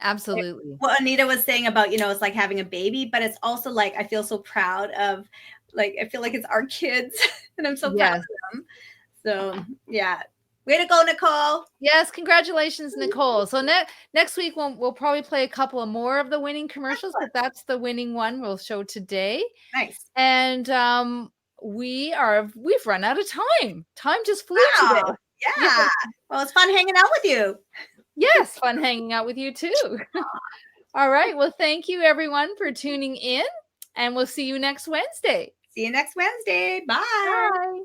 Absolutely. What Anita was saying about, it's like having a baby, but it's also like, I feel so proud of, like, I feel like it's our kids and I'm so proud of them. So yeah. Way to go, Nicole. Yes, congratulations, Nicole. So next week we'll probably play a couple of more of the winning commercials, but that's the winning one we'll show today. Nice. And we've run out of time. Time just flew today. Yeah. Well, it's fun hanging out with you. Yes, fun hanging out with you too. All right. Well, thank you everyone for tuning in, and we'll see you next Wednesday. See you next Wednesday. Bye. Bye.